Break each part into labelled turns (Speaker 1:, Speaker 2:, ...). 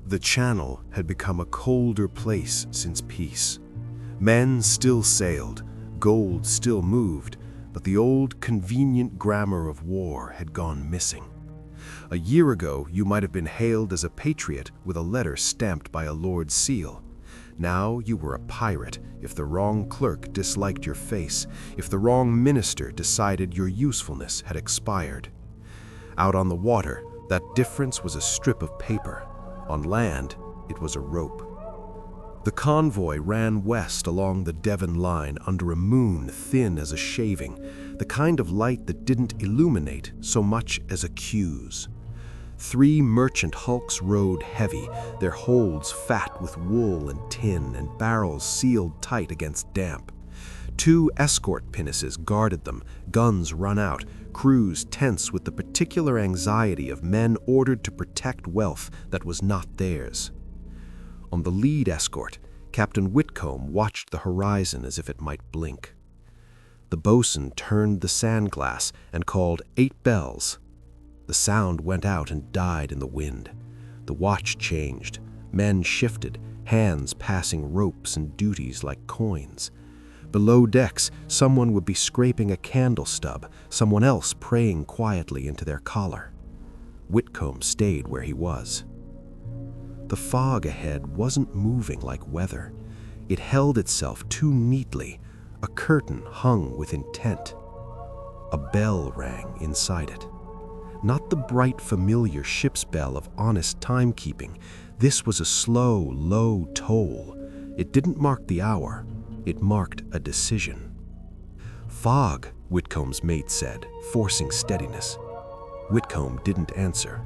Speaker 1: The Channel had become a colder place since peace. Men still sailed, gold still moved, but the old convenient grammar of war had gone missing. A year ago, you might have been hailed as a patriot with a letter stamped by a lord's seal. Now you were a pirate if the wrong clerk disliked your face, if the wrong minister decided your usefulness had expired. Out on the water, that difference was a strip of paper. On land, it was a rope. The convoy ran west along the Devon line under a moon thin as a shaving, the kind of light that didn't illuminate so much as accuse. 3 merchant hulks rode heavy, their holds fat with wool and tin and barrels sealed tight against damp. 2 escort pinnaces guarded them, guns run out, crews tense with the particular anxiety of men ordered to protect wealth that was not theirs. On the lead escort, Captain Whitcombe watched the horizon as if it might blink. The boatswain turned the sand-glass and called 8 bells. The sound went out and died in the wind. The watch changed. Men shifted, hands passing ropes and duties like coins. Below decks, someone would be scraping a candle stub, someone else praying quietly into their collar. Whitcombe stayed where he was. The fog ahead wasn't moving like weather. It held itself too neatly, a curtain hung with intent. A bell rang inside it. Not the bright, familiar ship's bell of honest timekeeping. This was a slow, low toll. It didn't mark the hour. It marked a decision. "Fog," Whitcombe's mate said, forcing steadiness. Whitcombe didn't answer.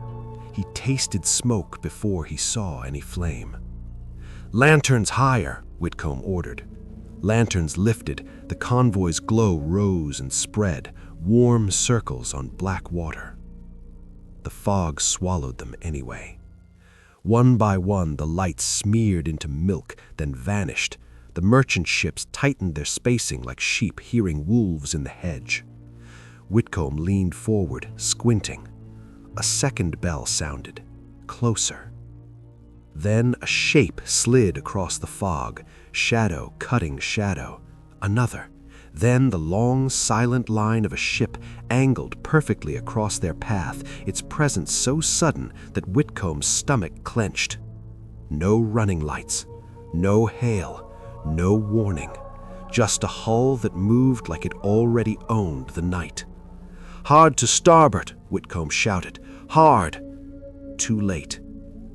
Speaker 1: He tasted smoke before he saw any flame. "Lanterns higher," Whitcombe ordered. Lanterns lifted, the convoy's glow rose and spread, warm circles on black water. The fog swallowed them anyway. One by one, the lights smeared into milk, then vanished. The merchant ships tightened their spacing like sheep hearing wolves in the hedge. Whitcombe leaned forward, squinting. A second bell sounded, closer. Then a shape slid across the fog, shadow cutting shadow. Another. Then the long, silent line of a ship angled perfectly across their path, its presence so sudden that Whitcombe's stomach clenched. No running lights, no hail, no warning, just a hull that moved like it already owned the night. "Hard to starboard," Whitcombe shouted. "Hard!" Too late.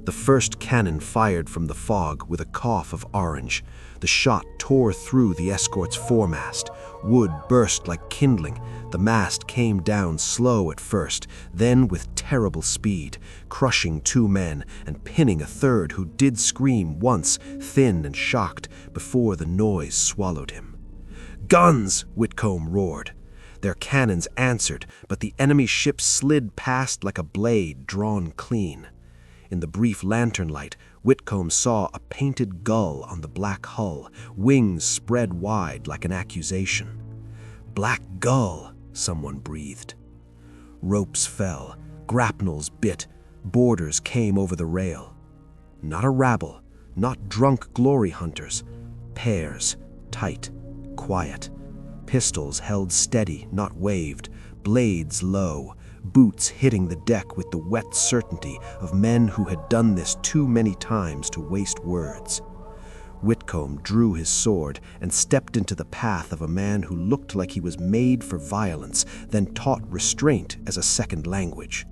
Speaker 1: The first cannon fired from the fog with a cough of orange. The shot tore through the escort's foremast. Wood burst like kindling. The mast came down slow at first, then with terrible speed, crushing 2 men and pinning a third who did scream once, thin and shocked, before the noise swallowed him. "Guns!" Whitcombe roared. Their cannons answered, but the enemy ship slid past like a blade drawn clean. In the brief lantern light, Whitcombe saw a painted gull on the black hull, wings spread wide like an accusation. "Black Gull," someone breathed. Ropes fell, grapnels bit, boarders came over the rail. Not a rabble, not drunk glory hunters. Pairs, tight, quiet. Pistols held steady, not waved, blades low, boots hitting the deck with the wet certainty of men who had done this too many times to waste words. Whitcombe drew his sword and stepped into the path of a man who looked like he was made for violence, then taught restraint as a second language.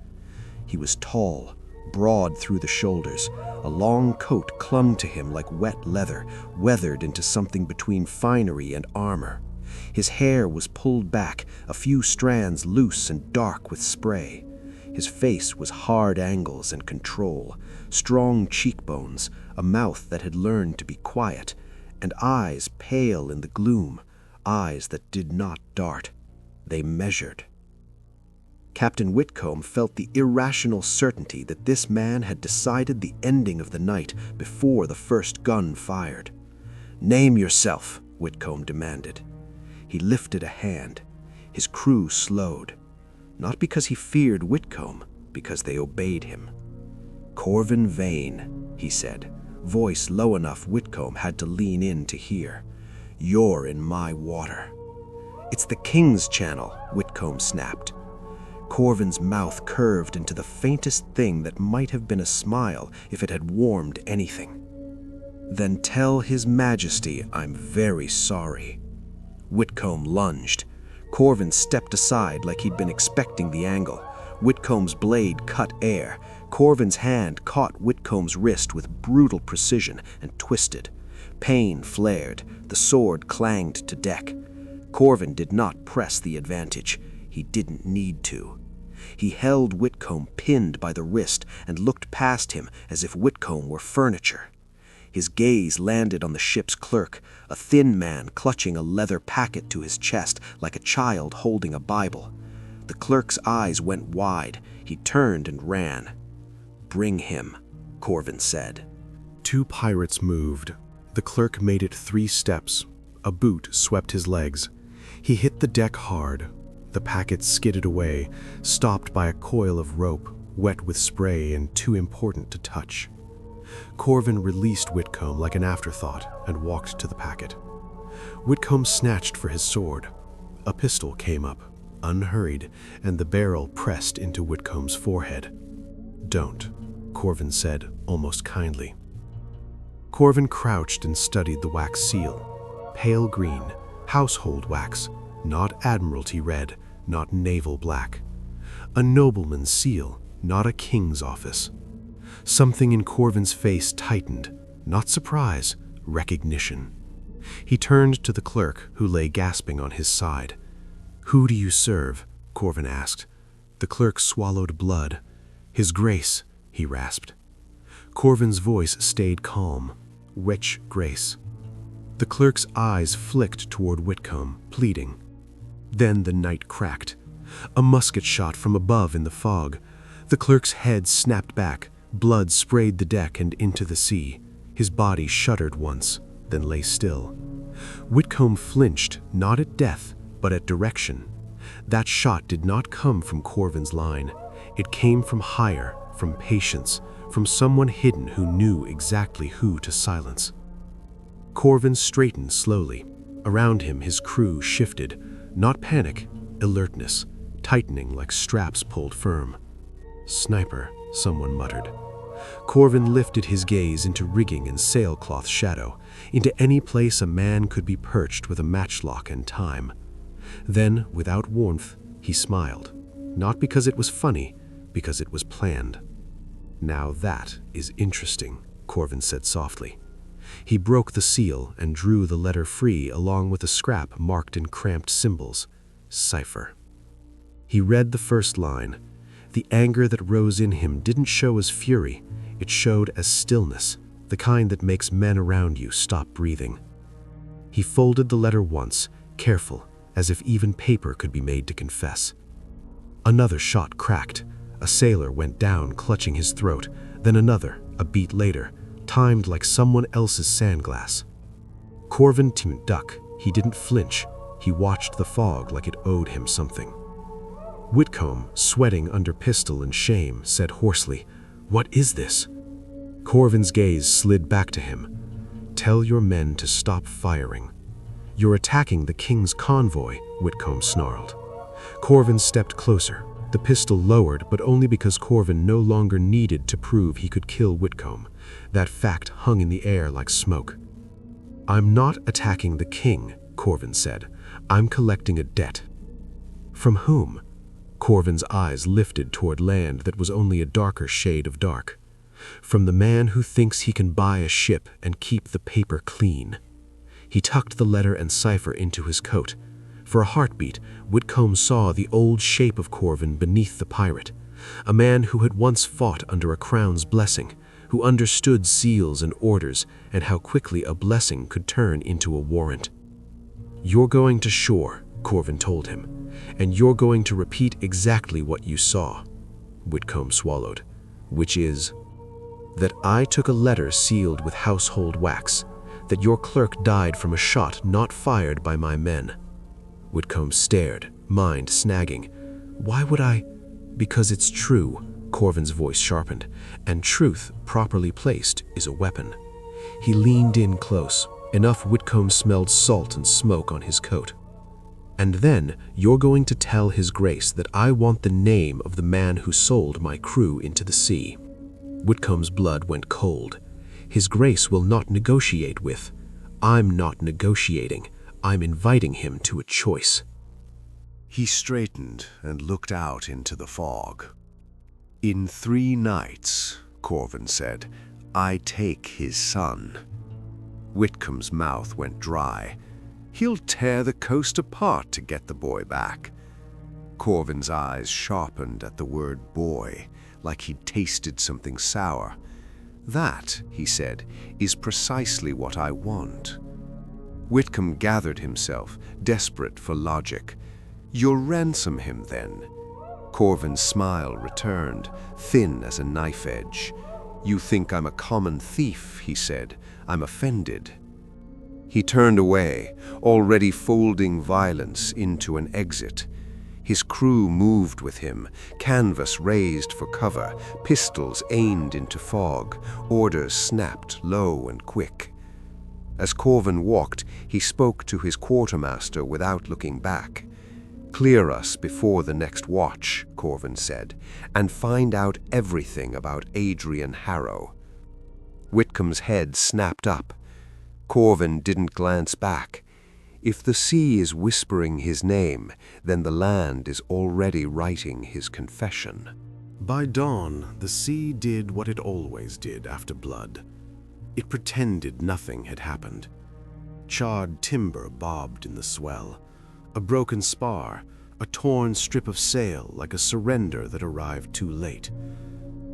Speaker 1: He was tall, broad through the shoulders. A long coat clung to him like wet leather, weathered into something between finery and armor. His hair was pulled back, a few strands loose and dark with spray. His face was hard angles and control, strong cheekbones, a mouth that had learned to be quiet, and eyes pale in the gloom, eyes that did not dart. They measured. Captain Whitcombe felt the irrational certainty that this man had decided the ending of the night before the first gun fired. "Name yourself," Whitcombe demanded. He lifted a hand. His crew slowed, not because he feared Whitcombe, because they obeyed him. "Corvin Vane,"
Speaker 2: he said, voice low enough Whitcombe had to lean in to hear. "You're in my water." "It's the King's channel," Whitcombe snapped. Corvin's mouth curved into the faintest thing that might have been a smile if it had warmed anything. "Then tell His Majesty I'm very sorry." Whitcombe lunged. Corvin stepped aside like he'd been expecting the angle. Whitcomb's blade cut air. Corvin's hand caught Whitcomb's wrist with brutal precision and twisted. Pain flared. The sword clanged to deck. Corvin did not press the advantage. He didn't need to. He held Whitcombe pinned by the wrist and looked past him as if Whitcombe were furniture. His gaze landed on the ship's clerk, a thin man clutching a leather packet to his chest like a child holding a Bible. The clerk's eyes went wide. He turned and ran. "Bring him," Corvin said.
Speaker 1: 2 pirates moved. The clerk made it 3 steps. A boot swept his legs. He hit the deck hard. The packet skidded away, stopped by a coil of rope, wet with spray and too important to touch. Corvin released Whitcombe like an afterthought and walked to the packet. Whitcombe snatched for his sword. A pistol came up, unhurried, and the barrel pressed into Whitcomb's forehead. "Don't," Corvin said, almost kindly. Corvin crouched and studied the wax seal. Pale green, household wax, not admiralty red, not naval black. A nobleman's seal, not a king's office. Something in Corvin's face tightened, not surprise, recognition. He turned to the clerk, who lay gasping on his side. "Who do you serve?" Corvin asked. The clerk swallowed blood. "His Grace," he rasped. Corvin's voice stayed calm. "Which Grace?" The clerk's eyes flicked toward Whitcombe, pleading. Then the night cracked. A musket shot from above in the fog. The clerk's head snapped back. Blood sprayed the deck and into the sea. His body shuddered once, then lay still. Whitcombe flinched, not at death, but at direction. That shot did not come from Corvin's line. It came from higher, from Patience, from someone hidden who knew exactly who to silence. Corvin straightened slowly. Around him his crew shifted, not panic, alertness, tightening like straps pulled firm. "Sniper," someone muttered. Corvin lifted his gaze into rigging and sailcloth shadow, into any place a man could be perched with a matchlock and time. Then, without warmth, he smiled, not because it was funny, because it was planned. "Now that is interesting," Corvin said softly. He broke the seal and drew the letter free along with a scrap marked in cramped symbols. Cipher. He read the first line. The anger that rose in him didn't show as fury, it showed as stillness, the kind that makes men around you stop breathing. He folded the letter once, careful, as if even paper could be made to confess. Another shot cracked. A sailor went down, clutching his throat, then another, a beat later, timed like someone else's sandglass. Corvin didn't duck, he didn't flinch, he watched the fog like it owed him something. Whitcombe, sweating under pistol and shame, said hoarsely, "What is this?" Corvin's gaze slid back to him. "Tell your men to stop firing." "You're attacking the King's convoy," Whitcombe snarled. Corvin stepped closer, the pistol lowered, but only because Corvin no longer needed to prove he could kill Whitcombe. That fact hung in the air like smoke. "I'm not attacking the King," Corvin said. "I'm collecting a debt." "From whom?" Corvin's eyes lifted toward land that was only a darker shade of dark. "From the man who thinks he can buy a ship and keep the paper clean." He tucked the letter and cipher into his coat. For a heartbeat, Whitcombe saw the old shape of Corvin beneath the pirate, a man who had once fought under a crown's blessing, who understood seals and orders and how quickly a blessing could turn into a warrant. "You're going to shore," Corvin told him, "and you're going to repeat exactly what you saw." Whitcombe swallowed. "Which is?" "That I took a letter sealed with household wax, that your clerk died from a shot not fired by my men." Whitcombe stared, mind snagging. "Why would I?" "Because it's true,"
Speaker 2: Corvin's voice sharpened, and truth, properly placed, is a weapon. He leaned in close. Enough Whitcombe smelled salt and smoke on his coat. And then you're going to tell His Grace that I want the name of the man who sold my crew into the sea. Whitcombe's blood went cold. His Grace will not negotiate with. I'm not negotiating. I'm inviting him to a choice.
Speaker 1: He straightened and looked out into the fog. "In 3 nights," Corvin said, "I take his son." Whitcombe's mouth went dry. "He'll tear the coast apart to get the boy back." Corvin's eyes sharpened at the word boy, like he'd tasted something sour. "That," he said, "is precisely what I want." Whitcombe gathered himself, desperate for logic. "You'll ransom him, then?" Corvin's smile returned, thin as a knife edge. "You think I'm a common thief," he said. "I'm offended." He turned away, already folding violence into an exit. His crew moved with him, canvas raised for cover, pistols aimed into fog, orders snapped low and quick. As Corvin walked, he spoke to his quartermaster without looking back. "Clear us before the next watch," Corvin said, "and find out everything about Adrian Harrow." Whitcombe's head snapped up. Corvin didn't glance back. If the sea is whispering his name, then the land is already writing his confession. By dawn, the sea did what it always did after blood. It pretended nothing had happened. Charred timber bobbed in the swell. A broken spar, a torn strip of sail like a surrender that arrived too late.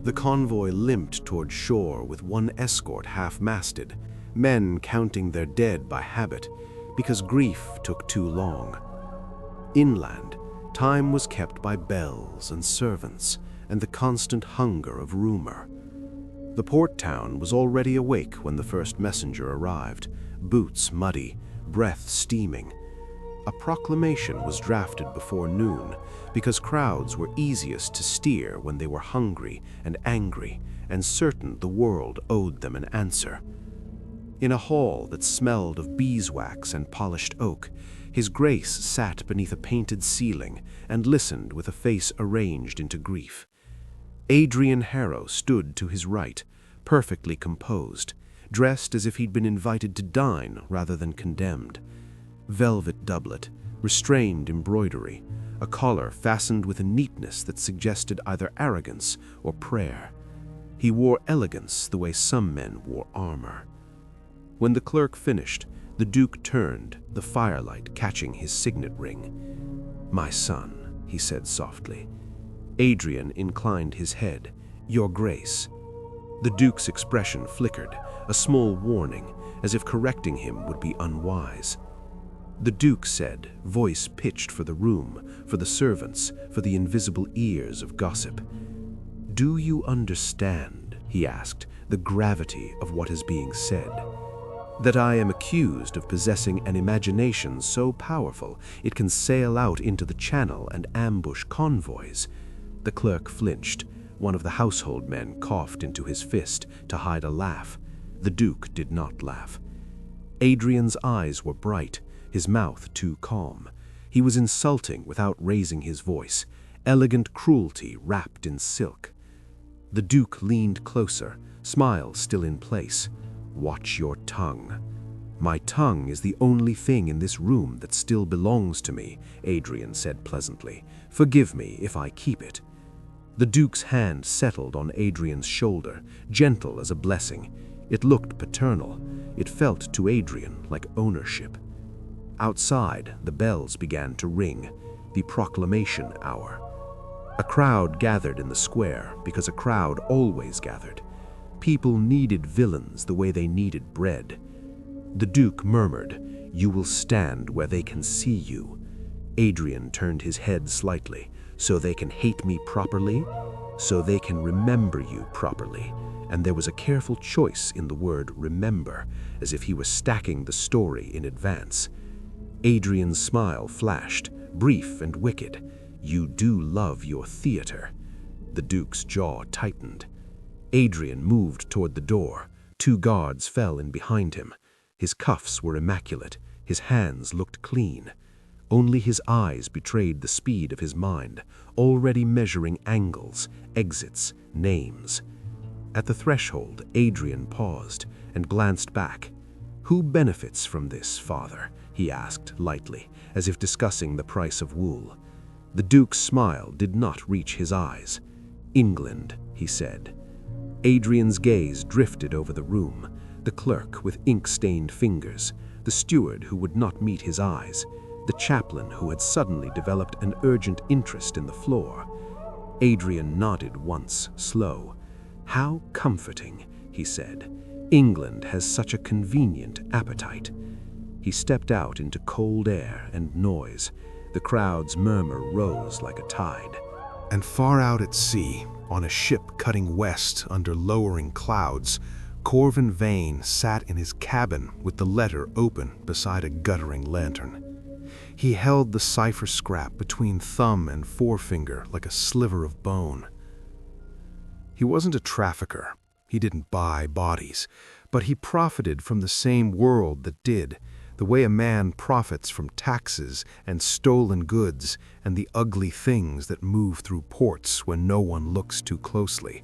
Speaker 1: The convoy limped toward shore with one escort half-masted, men counting their dead by habit, because grief took too long. Inland, time was kept by bells and servants and the constant hunger of rumor. The port town was already awake when the first messenger arrived, boots muddy, breath steaming. A proclamation was drafted before noon because crowds were easiest to steer when they were hungry and angry and certain the world owed them an answer. In a hall that smelled of beeswax and polished oak, His Grace sat beneath a painted ceiling and listened with a face arranged into grief. Adrian Harrow stood to his right, perfectly composed, dressed as if he'd been invited to dine rather than condemned. Velvet doublet, restrained embroidery, a collar fastened with a neatness that suggested either arrogance or prayer. He wore elegance the way some men wore armor. When the clerk finished, the Duke turned, the firelight catching his signet ring. "My son," he said softly. Adrian inclined his head. "Your Grace." The Duke's expression flickered, a small warning, as if correcting him would be unwise. The Duke said, voice pitched for the room, for the servants, for the invisible ears of gossip. "Do you understand," he asked, "the gravity of what is being said? That I am accused of possessing an imagination so powerful it can sail out into the channel and ambush convoys?" The clerk flinched. One of the household men coughed into his fist to hide a laugh. The Duke did not laugh. Adrian's eyes were bright, his mouth too calm. He was insulting without raising his voice, elegant cruelty wrapped in silk. The Duke leaned closer, smile still in place. "Watch your tongue." "My tongue is the only thing in this room that still belongs to me," Adrian said pleasantly. "Forgive me if I keep it." The Duke's hand settled on Adrian's shoulder, gentle as a blessing. It looked paternal. It felt to Adrian like ownership. Outside, the bells began to ring, the proclamation hour. A crowd gathered in the square because a crowd always gathered. People needed villains the way they needed bread. The Duke murmured, "You will stand where they can see you." Adrian turned his head slightly. "So they can hate me properly? So they can remember you properly." And there was a careful choice in the word remember, as if he was stacking the story in advance. Adrian's smile flashed, brief and wicked. "You do love your theater."
Speaker 2: The Duke's jaw tightened. Adrian moved toward the door. 2 guards fell in behind him. His cuffs were immaculate. His hands looked clean. Only his eyes betrayed the speed of his mind, already measuring angles, exits, names. At the threshold, Adrian paused and glanced back. "Who benefits from this, Father?" he asked lightly, as if discussing the price of wool. The Duke's smile did not reach his eyes. "England," he said. Adrian's gaze drifted over the room, the clerk with ink-stained fingers, the steward who would not meet his eyes, the chaplain who had suddenly developed an urgent interest in the floor. Adrian nodded once, slow. "How comforting," he said. "England has such a convenient appetite." He stepped out into cold air and noise. The crowd's murmur rose like a tide.
Speaker 1: And far out at sea, on a ship cutting west under lowering clouds, Corvin Vane sat in his cabin with the letter open beside a guttering lantern. He held the cipher scrap between thumb and forefinger like a sliver of bone. He wasn't a trafficker. He didn't buy bodies, but he profited from the same world that did, the way a man profits from taxes and stolen goods and the ugly things that move through ports when no one looks too closely.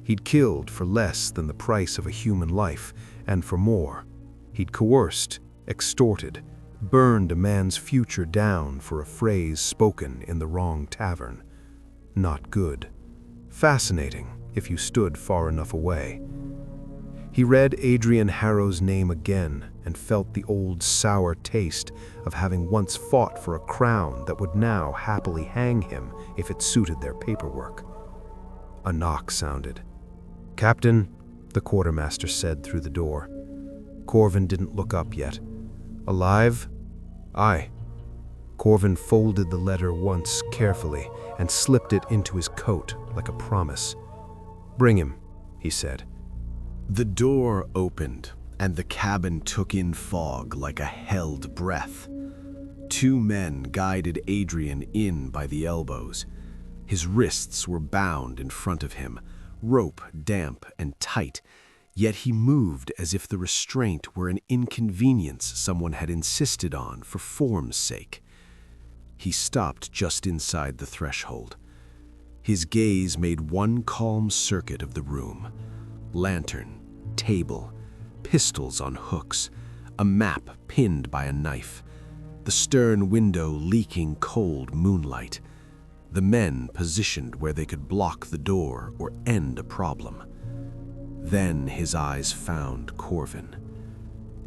Speaker 1: He'd killed for less than the price of a human life, and for more. He'd coerced, extorted, burned a man's future down for a phrase spoken in the wrong tavern. Not good. Fascinating, if you stood far enough away. He read Adrian Harrow's name again and felt the old sour taste of having once fought for a crown that would now happily hang him if it suited their paperwork. A knock sounded. "Captain," the quartermaster said through the door. Corvin didn't look up yet. "Alive?" "Aye." Corvin folded the letter once carefully and slipped it into his coat like a promise. "Bring him," he said.
Speaker 2: The door opened, and the cabin took in fog like a held breath. 2 men guided Adrian in by the elbows. His wrists were bound in front of him, rope damp and tight, yet he moved as if the restraint were an inconvenience someone had insisted on for form's sake. He stopped just inside the threshold. His gaze made one calm circuit of the room. Lantern, table, pistols on hooks, a map pinned by a knife, the stern window leaking cold moonlight, the men positioned where they could block the door or end a problem. Then his eyes found Corvin.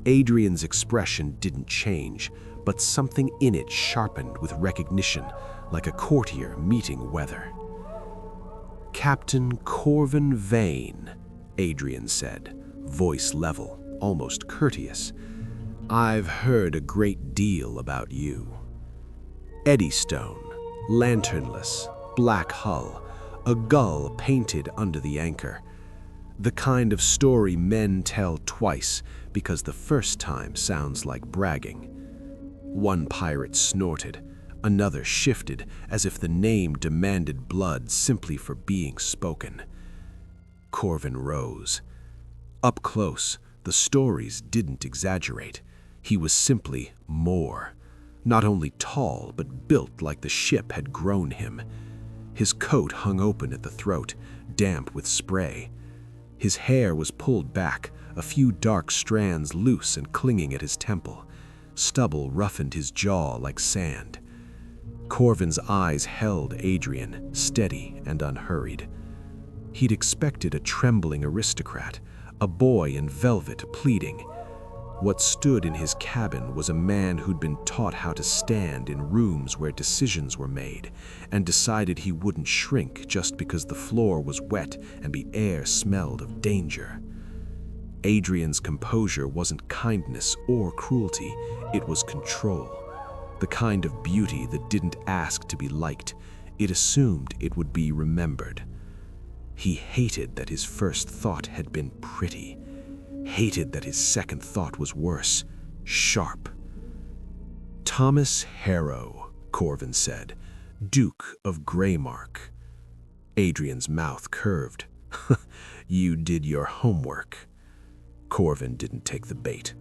Speaker 2: Adrian's expression didn't change, but something in it sharpened with recognition, like a courtier meeting weather. "Captain Corvin Vane," Adrian said, voice level, almost courteous. "I've heard a great deal about you. Eddystone, lanternless, black hull, a gull painted under the anchor. The kind of story men tell twice because the first time sounds like bragging." One pirate snorted, another shifted as if the name demanded blood simply for being spoken. Corvin rose. Up close, the stories didn't exaggerate. He was simply more. Not only tall, but built like the ship had grown him. His coat hung open at the throat, damp with spray. His hair was pulled back, a few dark strands loose and clinging at his temple. Stubble roughened his jaw like sand. Corvin's eyes held Adrian, steady and unhurried. He'd expected a trembling aristocrat, a boy in velvet pleading. What stood in his cabin was a man who'd been taught how to stand in rooms where decisions were made, and decided he wouldn't shrink just because the floor was wet and the air smelled of danger. Adrian's composure wasn't kindness or cruelty, it was control. The kind of beauty that didn't ask to be liked, it assumed it would be remembered. He hated that his first thought had been pretty, hated that his second thought was worse, sharp. "Thomas Harrow," Corvin said, "Duke of Greymark." Adrian's mouth curved. You did your homework. Corvin didn't take the bait.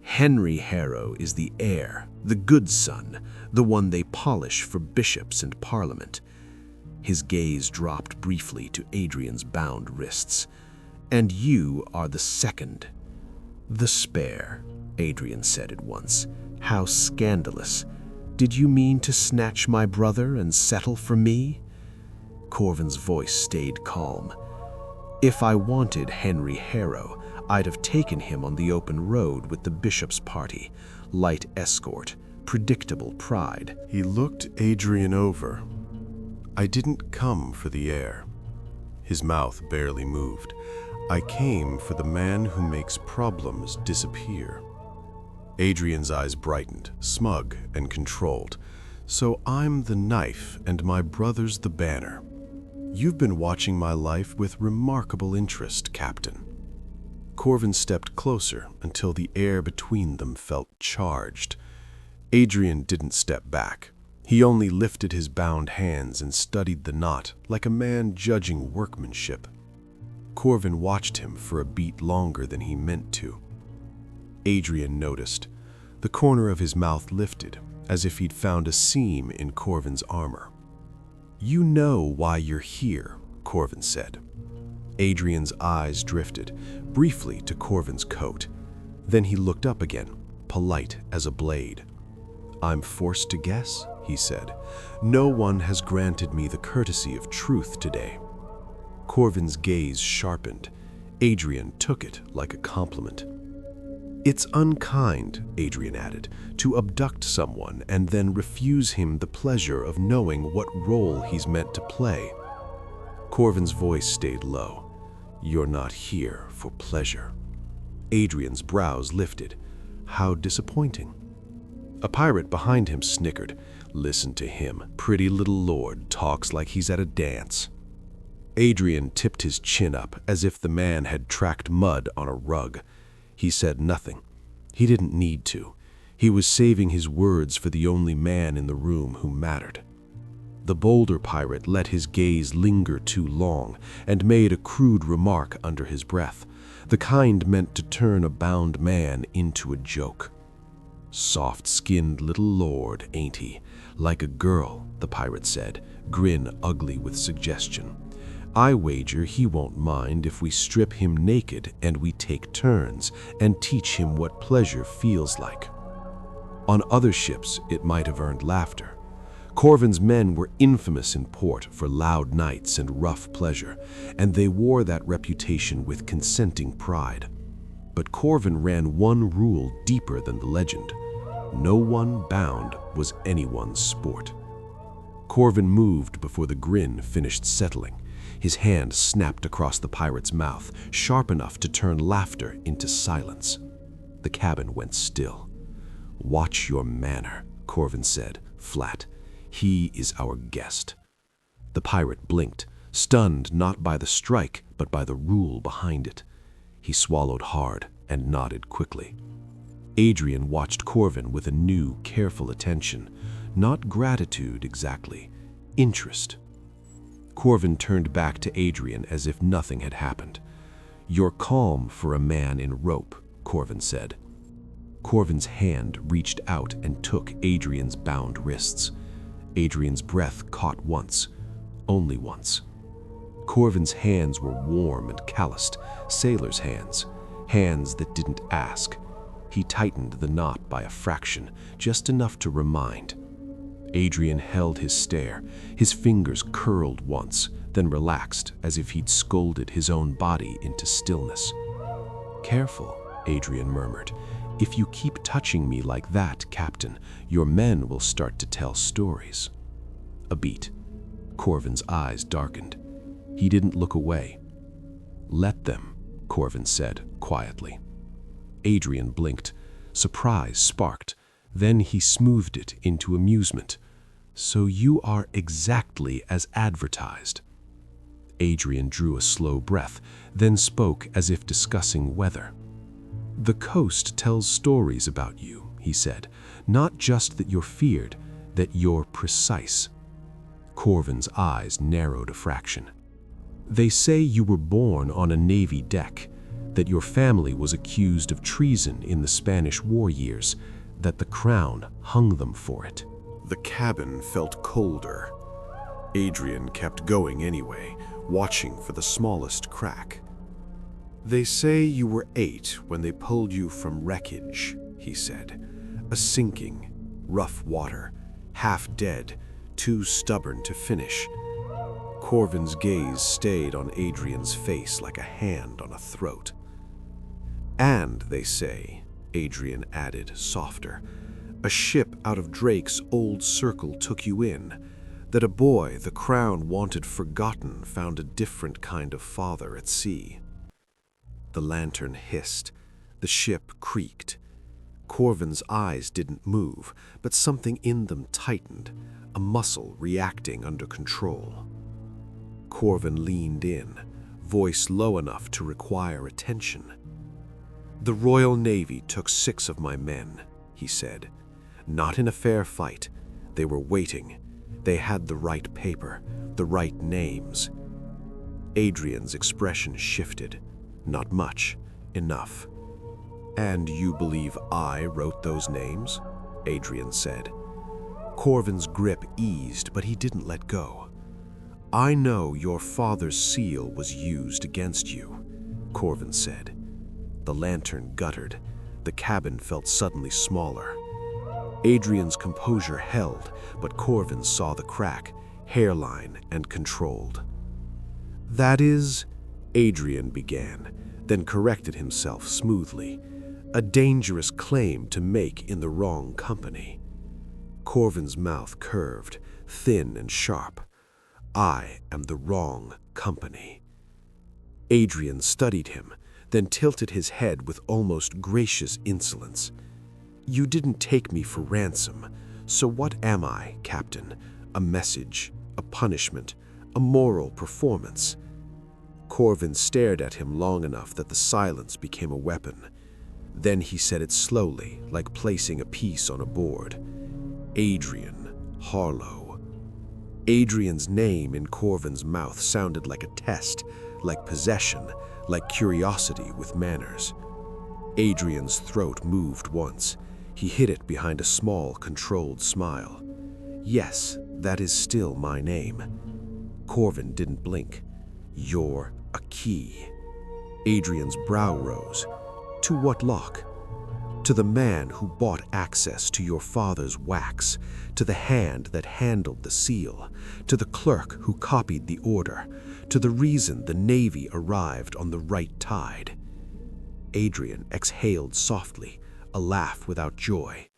Speaker 2: Henry Harrow is the heir, the good son, the one they polish for bishops and parliament. His gaze dropped briefly to Adrian's bound wrists. And you are the second. The spare, Adrian said at once. How scandalous. Did you mean to snatch my brother and settle for me? Corvin's voice stayed calm. If I wanted Henry Harrow, I'd have taken him on the open road with the bishop's party. Light escort, predictable pride.
Speaker 1: He looked Adrian over. I didn't come for the heir. His mouth barely moved. I came for the man who makes problems disappear. Adrian's eyes brightened, smug and controlled. So I'm the knife and my brother's the banner. You've been watching my life with remarkable interest, Captain. Corvin stepped closer until the air between them felt charged. Adrian didn't step back. He only lifted his bound hands and studied the knot like a man judging workmanship. Corvin watched him for a beat longer than he meant to. Adrian noticed. The corner of his mouth lifted, as if he'd found a seam in Corvin's armor. You know why you're here, Corvin said. Adrian's eyes drifted, briefly to Corvin's coat. Then he looked up again, polite as a blade. I'm forced to guess, he said. No one has granted me the courtesy of truth today. Corvin's gaze sharpened. Adrian took it like a compliment. It's unkind, Adrian added, to abduct someone and then refuse him the pleasure of knowing what role he's meant to play. Corvin's voice stayed low. You're not here for pleasure. Adrian's brows lifted. How disappointing. A pirate behind him snickered. Listen to him. Pretty little lord talks like he's at a dance. Adrian tipped his chin up as if the man had tracked mud on a rug. He said nothing. He didn't need to. He was saving his words for the only man in the room who mattered. The bolder pirate let his gaze linger too long and made a crude remark under his breath, the kind meant to turn a bound man into a joke. Soft-skinned little lord, ain't he? Like a girl, the pirate said, grin ugly with suggestion. I wager he won't mind if we strip him naked and we take turns and teach him what pleasure feels like. On other ships, it might have earned laughter. Corvin's men were infamous in port for loud nights and rough pleasure, and they wore that reputation with consenting pride. But Corvin ran one rule deeper than the legend. No one bound was anyone's sport. Corvin moved before the grin finished settling. His hand snapped across the pirate's mouth, sharp enough to turn laughter into silence. The cabin went still. Watch your manner, Corvin said, flat. He is our guest. The pirate blinked, stunned not by the strike, but by the rule behind it. He swallowed hard and nodded quickly. Adrian watched Corvin with a new, careful attention. Not gratitude exactly, interest. Corvin turned back to Adrian as if nothing had happened. You're calm for a man in rope, Corvin said. Corvin's hand reached out and took Adrian's bound wrists. Adrian's breath caught once, only once. Corvin's hands were warm and calloused, sailor's hands, hands that didn't ask. He tightened the knot by a fraction, just enough to remind. Adrian held his stare. His fingers curled once, then relaxed as if he'd scolded his own body into stillness. Careful, Adrian murmured. If you keep touching me like that, Captain, your men will start to tell stories. A beat. Corvin's eyes darkened. He didn't look away. Let them, Corvin said quietly. Adrian blinked. Surprise sparked. Then he smoothed it into amusement. So you are exactly as advertised. Adrian drew a slow breath, then spoke as if discussing weather. The coast tells stories about you, he said. Not just that you're feared, that you're precise.
Speaker 3: Corvin's eyes narrowed a fraction. "They say you were born on a Navy deck, that your family was accused of treason in the Spanish war years, that the crown hung them for it."
Speaker 1: The cabin felt colder. Adrian kept going anyway, watching for the smallest crack. "They say you were 8 when they pulled you from wreckage," he said. "A sinking, rough water, half dead, too stubborn to finish." Corvin's gaze stayed on Adrian's face like a hand on a throat. "And they say," Adrian added, softer, "a ship out of Drake's old circle took you in, that a boy the crown wanted forgotten found a different kind of father at sea." The lantern hissed. The ship creaked. Corvin's eyes didn't move, but something in them tightened, a muscle reacting under control. Corvin leaned in, voice low enough to require attention. "The Royal Navy took 6 of my men," he said. "Not in a fair fight. They were waiting. They had the right paper, the right names." Adrian's expression shifted. "Not much. Enough." "And you believe I wrote those names?" Adrian said. Corvin's grip eased, but he didn't let go. "I know your father's seal was used against you," Corvin said. The lantern guttered. The cabin felt suddenly smaller. Adrian's composure held, but Corvin saw the crack, hairline, and controlled. "That is," Adrian began, then corrected himself smoothly, "a dangerous claim to make in the wrong company." Corvin's mouth curved, thin and sharp. "I am the wrong company." Adrian studied him, then tilted his head with almost gracious insolence. "You didn't take me for ransom, so what am I, Captain? A message, a punishment, a moral performance?" Corvin stared at him long enough that the silence became a weapon. Then he said it slowly, like placing a piece on a board. "Adrian Harlow." Adrian's name in Corvin's mouth sounded like a test, like possession, like curiosity with manners. Adrian's throat moved once. He hid it behind a small, controlled smile. "Yes, that is still my name." Corvin didn't blink. "You're a key." Adrian's brow rose. "To what lock?" "To the man who bought access to your father's wax, to the hand that handled the seal, to the clerk who copied the order, to the reason the Navy arrived on the right tide." Adrian exhaled softly, a laugh without joy.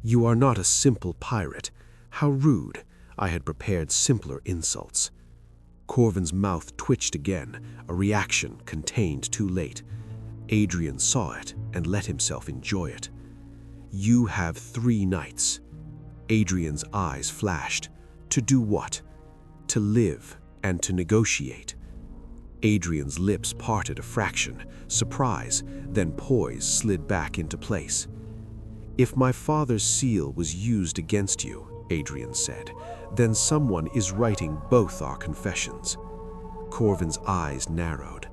Speaker 1: "You are not a simple pirate. How rude. I had prepared simpler insults." Corvin's mouth twitched again, a reaction contained too late. Adrian saw it and let himself enjoy it. "You have 3 nights." Adrian's eyes flashed. "To do what?" "To live and to negotiate." Adrian's lips parted a fraction, surprise, then poise slid back into place. "If my father's seal was used against you," Adrian said, "then someone is writing both our confessions." Corvin's eyes narrowed.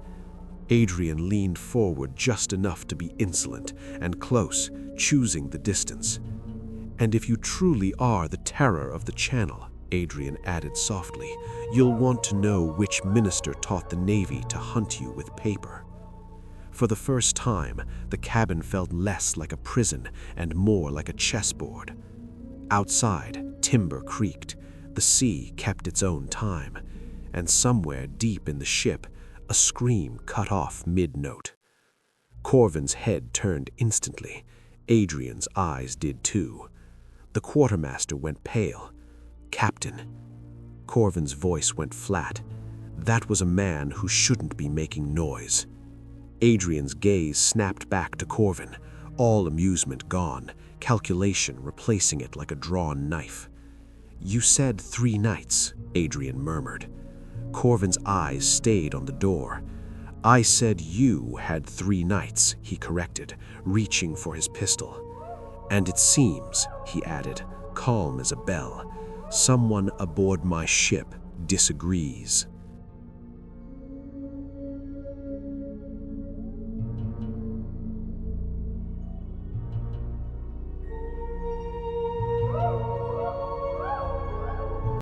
Speaker 1: Adrian leaned forward just enough to be insolent and close, choosing the distance. "And if you truly are the terror of the Channel," Adrian added softly, "you'll want to know which minister taught the Navy to hunt you with paper." For the first time, the cabin felt less like a prison and more like a chessboard. Outside, timber creaked. The sea kept its own time. And somewhere deep in the ship, a scream cut off mid-note. Corvin's head turned instantly. Adrian's eyes did too. The quartermaster went pale. "Captain." Corvin's voice went flat. That was a man who shouldn't be making noise. Adrian's gaze snapped back to Corvin, all amusement gone, calculation replacing it like a drawn knife. "You said 3 nights," Adrian murmured. Corvin's eyes stayed on the door. "I said you had 3 nights," he corrected, reaching for his pistol. "And it seems," he added, calm as a bell,
Speaker 2: Someone aboard my ship disagrees.